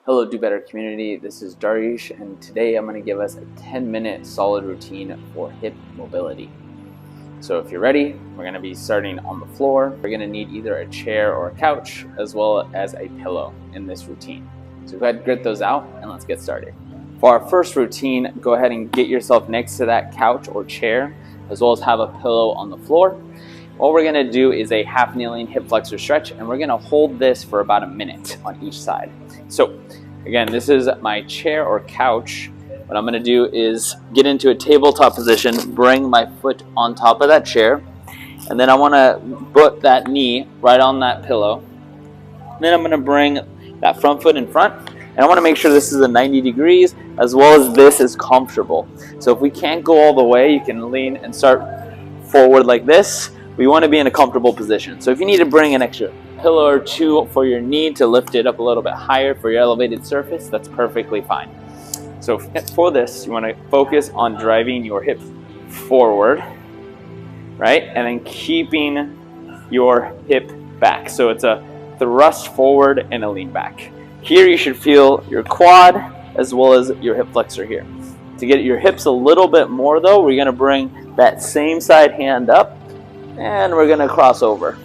Hello Do Better community, this is Darish, and today I'm going to give us a 10-minute solid routine for hip mobility. So if you're ready, we're going to be starting on the floor. We're going to need either a chair or a couch as well as a pillow in this routine. So go ahead and grit those out and let's get started. For our first routine, go ahead and get yourself next to that couch or chair as well as have a pillow on the floor. What we're going to do is a half kneeling hip flexor stretch, and we're going to hold this for about a minute on each side. So again, this is my chair or couch. What I'm going to do is get into a tabletop position, bring my foot on top of that chair, and then I want to put that knee right on that pillow. Then I'm going to bring that front foot in front, and I want to make sure this is a 90 degrees as well as this is comfortable. So if we can't go all the way, you can lean and start forward like this. We want to be in a comfortable position. So if you need to bring an extra pillow or two for your knee to lift it up a little bit higher for your elevated surface, that's perfectly fine. So for this, you want to focus on driving your hip forward, right? And then keeping your hip back. So it's a thrust forward and a lean back. Here you should feel your quad as well as your hip flexor here. To get your hips a little bit more though, we're going to bring that same side hand up and we're going to cross over.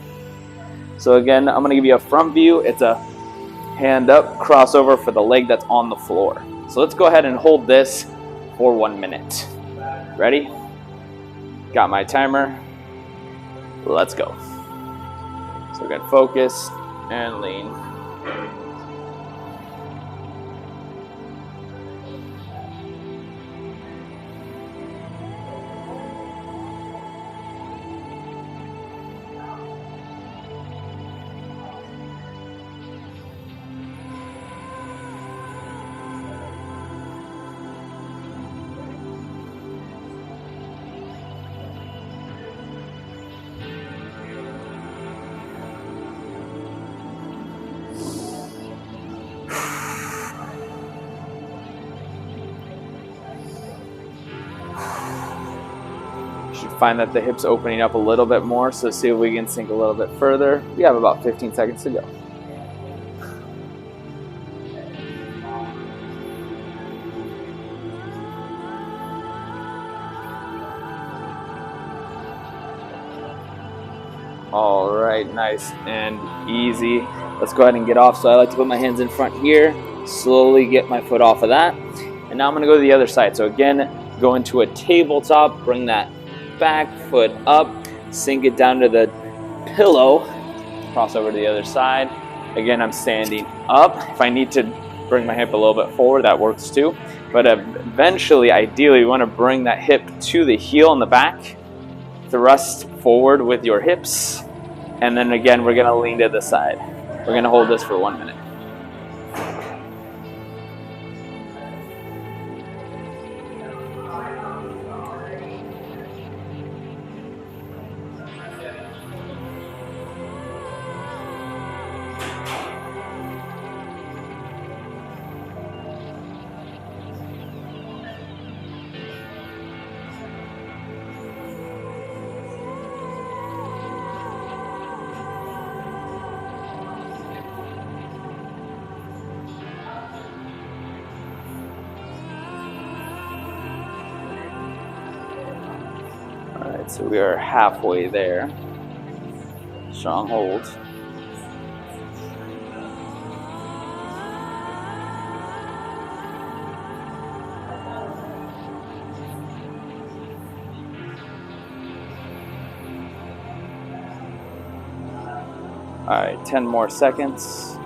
So again, I'm going to give you a front view. It's a hand up, crossover for the leg that's on the floor. So let's go ahead and hold this for 1 minute. Ready? Got my timer. Let's go. So again, focus and lean. Find that the hips opening up a little bit more, so see if we can sink a little bit further. We have about 15 seconds to go. All right, nice and easy. Let's go ahead and get off. So I like to put my hands in front here, slowly get my foot off of that. And now I'm gonna go to the other side. So again, go into a tabletop, bring that back foot up, sink it down to the pillow, cross over to the other side. Again, I'm standing up. If I need to bring my hip a little bit forward, that works too. But eventually, ideally, you want to bring that hip to the heel in the back, thrust forward with your hips, and then again, we're gonna lean to the side. We're gonna hold this for 1 minute. So we are halfway there. Strong hold. All right, 10 more seconds.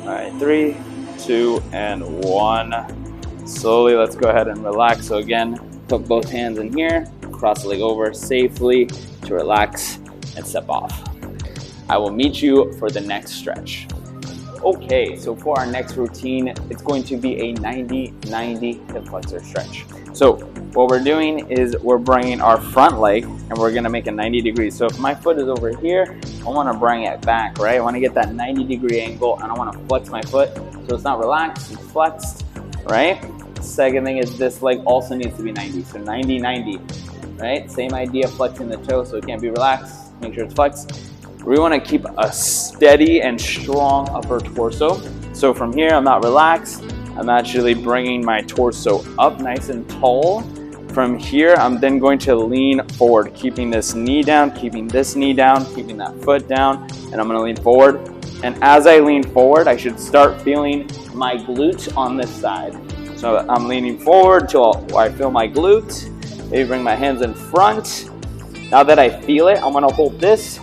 All right, 3, 2, and 1. Slowly, let's go ahead and relax. So again, put both hands in here, cross the leg over safely to relax and step off. I will meet you for the next stretch. Okay, so for our next routine, it's going to be a 90-90 hip flexor stretch. So what we're doing is we're bringing our front leg and we're gonna make a 90 degrees. So if my foot is over here, I wanna bring it back, right? I wanna get that 90-degree angle and I wanna flex my foot so it's not relaxed, it's flexed, right? Second thing is this leg also needs to be 90. So 90, 90, right? Same idea, flexing the toe so it can't be relaxed. Make sure it's flexed. We want to keep a steady and strong upper torso. So from here, I'm not relaxed. I'm actually bringing my torso up nice and tall. From here, I'm then going to lean forward, keeping this knee down, keeping this knee down, keeping that foot down, and I'm going to lean forward. And as I lean forward, I should start feeling my glutes on this side. So I'm leaning forward till I feel my glute. Maybe bring my hands in front. Now that I feel it, I'm going to hold this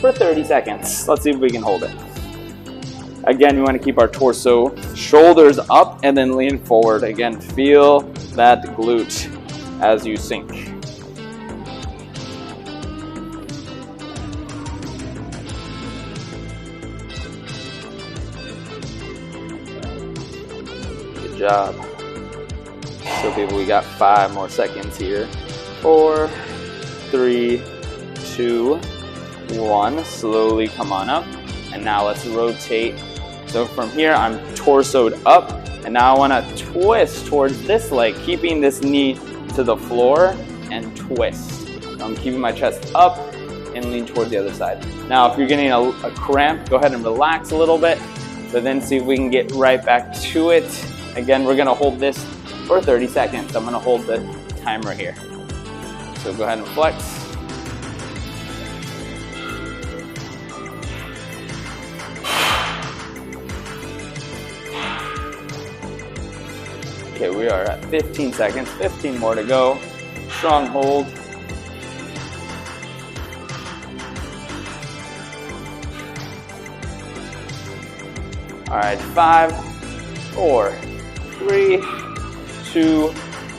for 30 seconds. Let's see if we can hold it. Again, we want to keep our torso, shoulders up, and then lean forward. Again, feel that glute as you sink. Good job. So people, we got 5 more seconds here. 4, 3, 2, 1. Slowly come on up. And now let's rotate. So from here, I'm torsoed up. And now I want to twist towards this leg, keeping this knee to the floor and twist. So I'm keeping my chest up and lean toward the other side. Now, if you're getting a cramp, go ahead and relax a little bit, but then see if we can get right back to it. Again, we're going to hold this for 30 seconds. I'm going to hold the timer here. So go ahead and flex. Okay, we are at 15 seconds, 15 more to go. Strong hold. All right, 5, 4, 3, 2,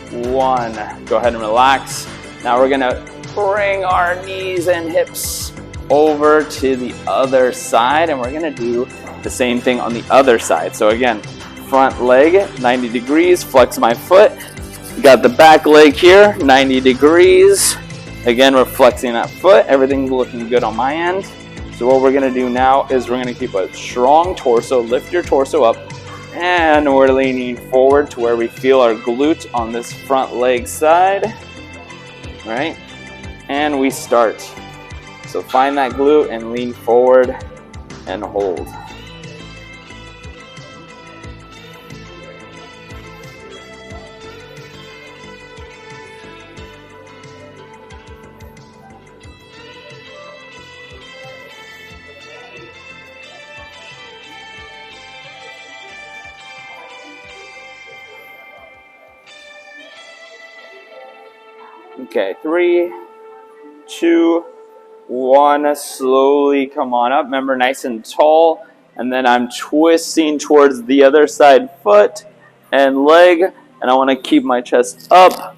1. Go ahead and relax. Now we're gonna bring our knees and hips over to the other side, and we're gonna do the same thing on the other side. So again, front leg, 90 degrees, flex my foot. Got the back leg here, 90 degrees. Again, we're flexing that foot. Everything's looking good on my end. So what we're gonna do now is we're gonna keep a strong torso, lift your torso up, and we're leaning forward to where we feel our glute on this front leg side, right? And we start. So find that glute and lean forward and hold. Okay, 3, 2, 1. Slowly come on up. Remember, nice and tall. And then I'm twisting towards the other side foot and leg. And I want to keep my chest up.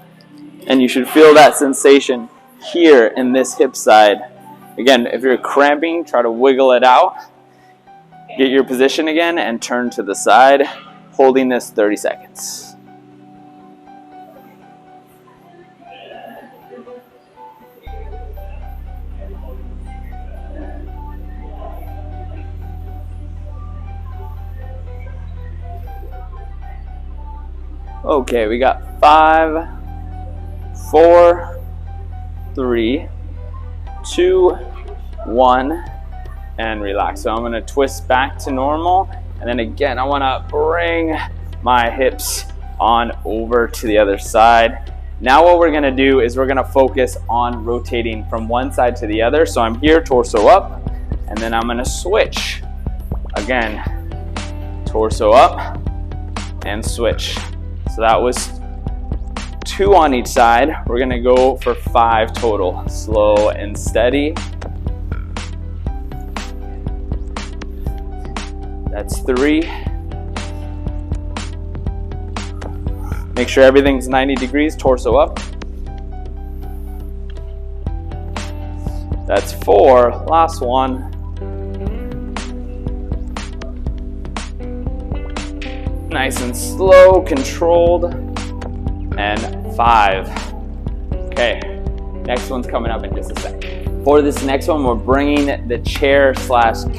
And you should feel that sensation here in this hip side. Again, if you're cramping, try to wiggle it out. Get your position again and turn to the side, holding this 30 seconds. Okay, we got 5, 4, 3, 2, 1, and relax. So I'm going to twist back to normal, and then again, I want to bring my hips on over to the other side. Now what we're going to do is we're going to focus on rotating from one side to the other. So I'm here, torso up, and then I'm going to switch. Again, torso up and switch. So that was 2 on each side. We're gonna go for 5 total. Slow and steady. That's 3. Make sure everything's 90 degrees, torso up. That's 4, last one. Nice and slow, controlled, and 5. Okay, next one's coming up in just a second. For this next one, we're bringing the chair /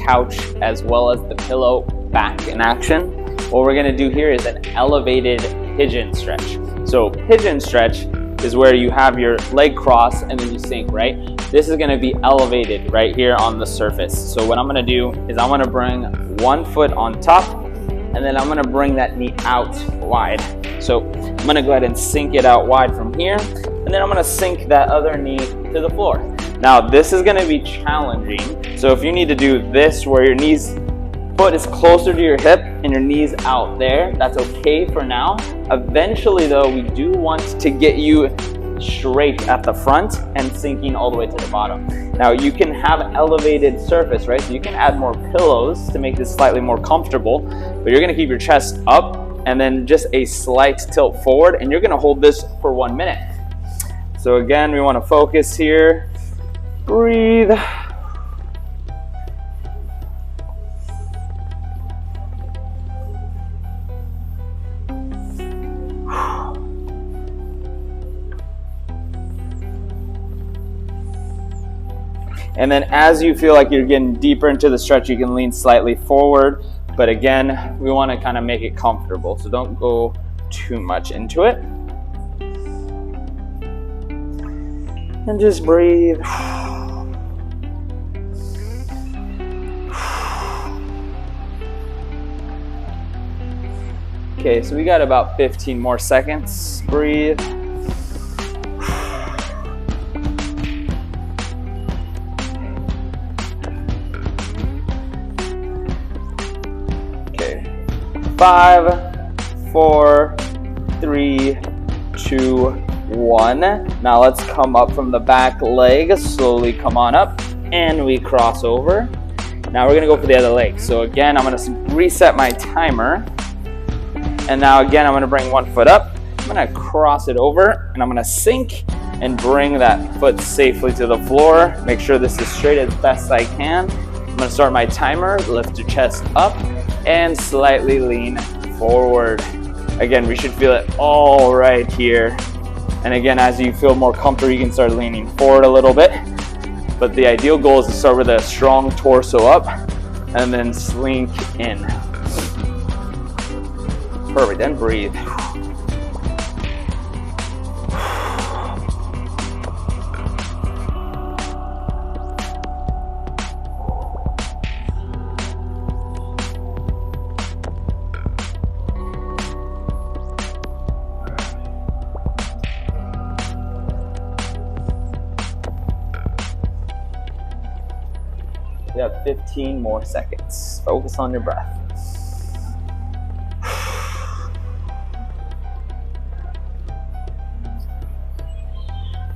couch as well as the pillow back in action. What we're gonna do here is an elevated pigeon stretch. So pigeon stretch is where you have your leg crossed and then you sink, right? This is gonna be elevated right here on the surface. So what I'm gonna do is I'm gonna bring one foot on top and then I'm gonna bring that knee out wide. So I'm gonna go ahead and sink it out wide from here, and then I'm gonna sink that other knee to the floor. Now this is gonna be challenging. So if you need to do this where your foot is closer to your hip and your knee's out there, that's okay for now. Eventually though, we do want to get you straight at the front and sinking all the way to the bottom. Now you can have elevated surface, right? So you can add more pillows to make this slightly more comfortable, but you're gonna keep your chest up and then just a slight tilt forward, and you're gonna hold this for 1 minute. So again, we wanna focus here. Breathe. And then as you feel like you're getting deeper into the stretch, you can lean slightly forward. But again, we want to kind of make it comfortable. So don't go too much into it. And just breathe. Okay, so we got about 15 more seconds. Breathe. Okay. 5, 4, 3, 2, 1. Now let's come up from the back leg. Slowly come on up and we cross over. Now we're gonna go for the other leg. So again, I'm gonna reset my timer. And now again, I'm gonna bring one foot up. I'm gonna cross it over and I'm gonna sink and bring that foot safely to the floor. Make sure this is straight as best I can. I'm gonna start my timer, lift your chest up and slightly lean forward. Again, we should feel it all right here. And again, as you feel more comfortable, you can start leaning forward a little bit. But the ideal goal is to start with a strong torso up and then slink in. Perfect, then breathe. You have 15 more seconds. Focus on your breath.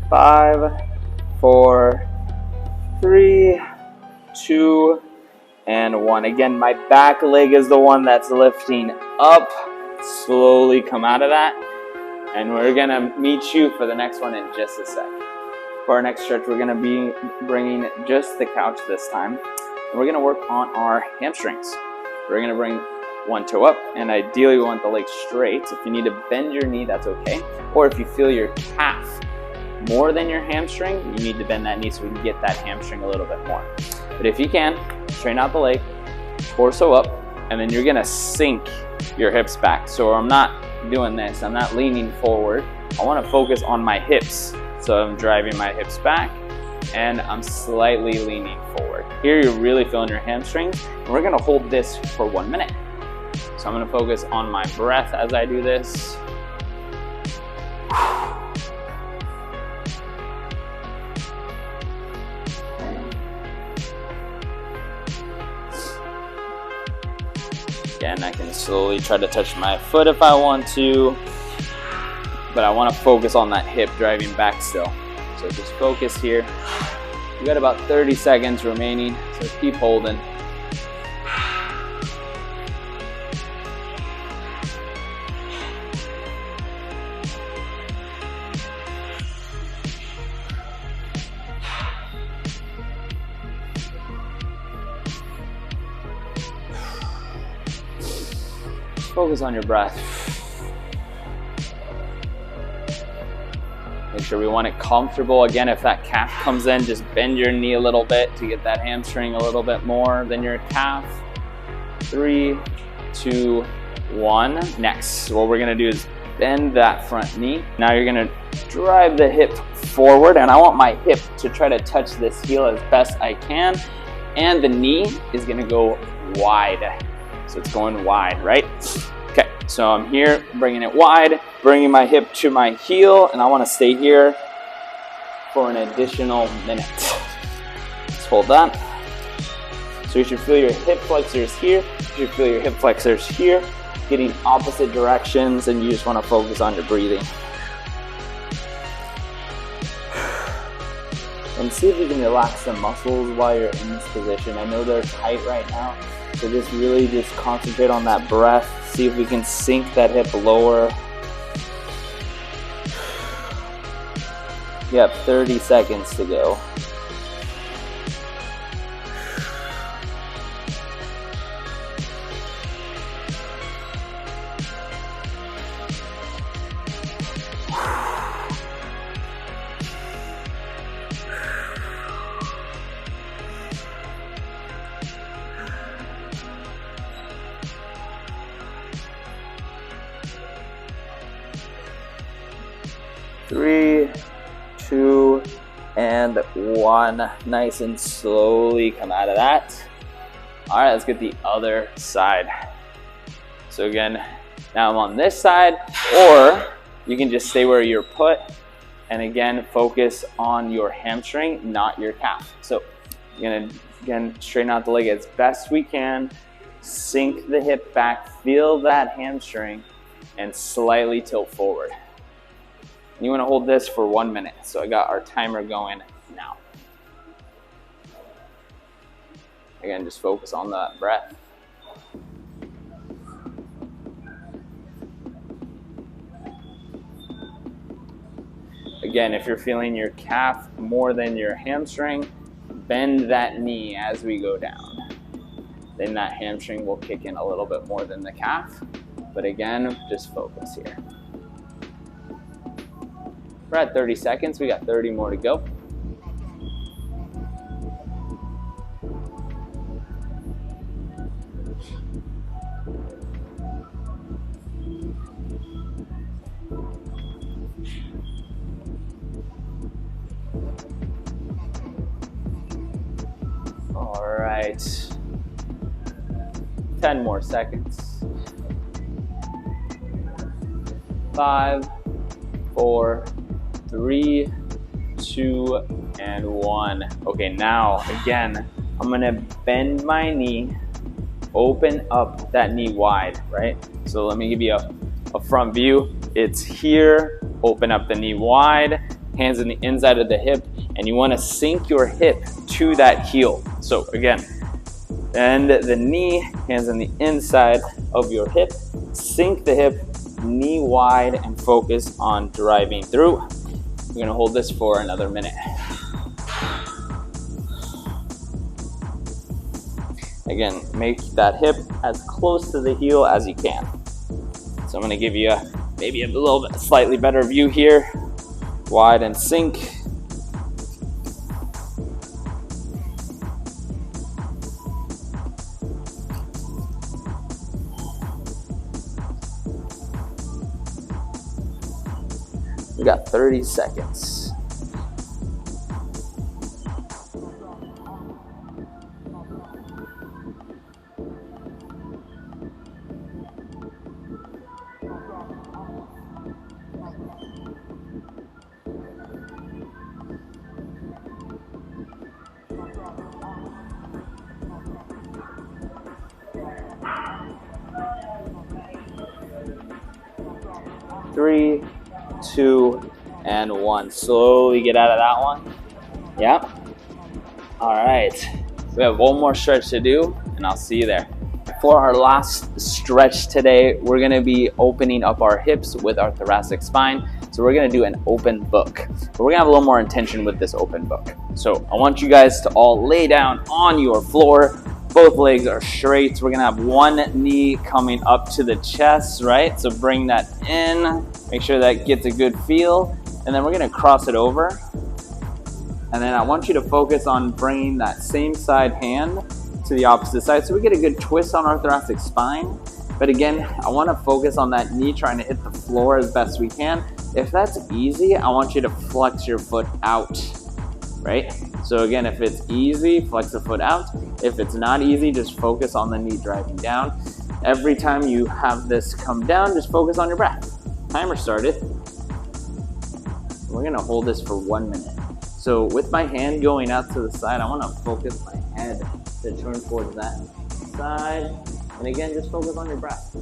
5, 4, 3, 2, and 1. Again, my back leg is the one that's lifting up. Slowly come out of that. And we're gonna meet you for the next one in just a sec. For our next stretch, we're gonna be bringing just the couch this time. And we're gonna work on our hamstrings. We're gonna bring one toe up, and ideally we want the leg straight. If you need to bend your knee, that's okay. Or if you feel your calf more than your hamstring, you need to bend that knee so we can get that hamstring a little bit more. But if you can, straighten out the leg, torso up, and then you're gonna sink your hips back. So I'm not doing this, I'm not leaning forward. I wanna focus on my hips. So I'm driving my hips back and I'm slightly leaning forward. Here you're really feeling your hamstrings, and we're gonna hold this for 1 minute. So I'm gonna focus on my breath as I do this. Again, I can slowly try to touch my foot if I want to, but I want to focus on that hip driving back still. So just focus here. You got about 30 seconds remaining, so keep holding. Focus on your breath. Make sure we want it comfortable. Again, if that calf comes in, just bend your knee a little bit to get that hamstring a little bit more than your calf. 3, 2, 1. Next, what we're gonna do is bend that front knee. Now you're gonna drive the hip forward, and I want my hip to try to touch this heel as best I can, and the knee is gonna go wide. So it's going wide, right? Okay, so I'm here, bringing it wide, bringing my hip to my heel, and I wanna stay here for an additional minute. Let's hold that. So you should feel your hip flexors here, you should feel your hip flexors here, getting opposite directions, and you just wanna focus on your breathing. And see if you can relax the muscles while you're in this position. I know they're tight right now, so just really just concentrate on that breath. See if we can sink that hip lower. You have 30 seconds to go. Three, 2, and 1. Nice and slowly come out of that. All right, let's get the other side. So again, now I'm on this side, or you can just stay where you're put, and again, focus on your hamstring, not your calf. So you're gonna, again, straighten out the leg as best we can, sink the hip back, feel that hamstring, and slightly tilt forward. And you want to hold this for 1 minute. So I got our timer going now. Again, just focus on that breath. Again, if you're feeling your calf more than your hamstring, bend that knee as we go down. Then that hamstring will kick in a little bit more than the calf. But again, just focus here. We're at 30 seconds, we got 30 more to go. All right, 10 more seconds. 5, 4, 3, 2, and 1. Okay, now again, I'm gonna bend my knee, open up that knee wide, right? So let me give you a front view. It's here, open up the knee wide, hands on the inside of the hip, and you wanna sink your hip to that heel. So again, bend the knee, hands on the inside of your hip, sink the hip, knee wide, and focus on driving through. We're gonna hold this for another minute. Again, make that hip as close to the heel as you can. So I'm gonna give you maybe a little bit slightly better view here. Wide and sink. We got 30 seconds. Three, 2, and 1. Slowly get out of that one. Yeah. All right. We have one more stretch to do, and I'll see you there. For our last stretch today, we're gonna be opening up our hips with our thoracic spine. So we're gonna do an open book. But we're gonna have a little more intention with this open book. So I want you guys to all lay down on your floor. Both legs are straight. We're gonna have one knee coming up to the chest, right? So bring that in, make sure that gets a good feel. And then we're gonna cross it over. And then I want you to focus on bringing that same side hand to the opposite side. So we get a good twist on our thoracic spine. But again, I want to focus on that knee trying to hit the floor as best we can. If that's easy, I want you to flex your foot out, right? So again, if it's easy, flex the foot out. If it's not easy, just focus on the knee driving down. Every time you have this come down, just focus on your breath. Timer started. We're gonna hold this for 1 minute. So with my hand going out to the side, I wanna focus my head to turn towards that side. And again, just focus on your breath.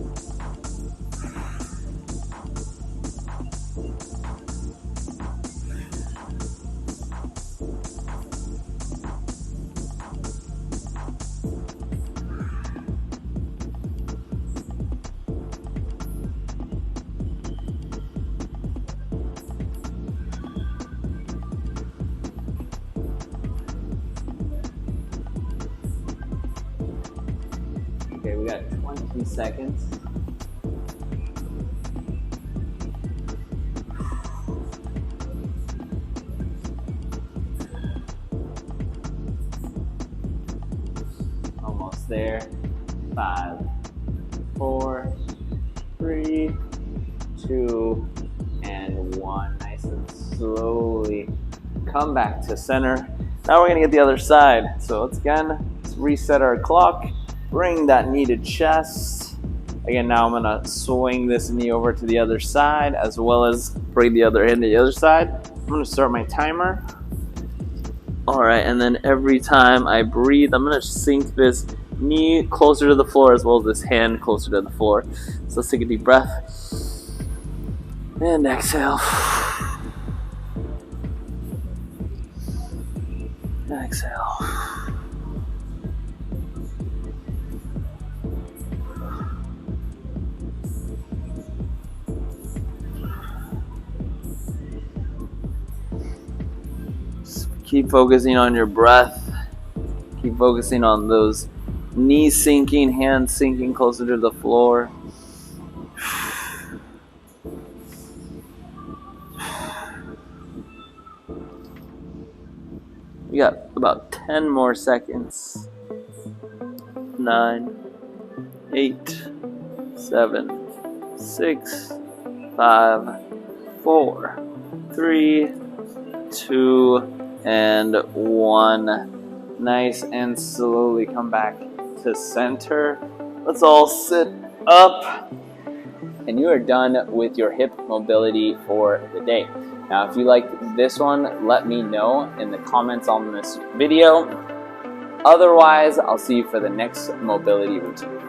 Okay, we got 20 seconds. Almost there. 5, 4, 3, 2, and 1. Nice and slowly come back to center. Now we're gonna get the other side. So let's reset our clock. Bring that knee to chest. Again, now I'm gonna swing this knee over to the other side as well as bring the other hand to the other side. I'm gonna start my timer. All right, and then every time I breathe, I'm gonna sink this knee closer to the floor as well as this hand closer to the floor. So let's take a deep breath. And exhale. Exhale. Keep focusing on your breath. Keep focusing on those knees sinking, hands sinking closer to the floor. We got about 10 more seconds. 9, 8, 7, 6, 5, 4, 3, 2, and 1. Nice and slowly come back to center. Let's all sit up. And you are done with your hip mobility for the day. Now, if you liked this one, let me know in the comments on this video. Otherwise, I'll see you for the next mobility routine.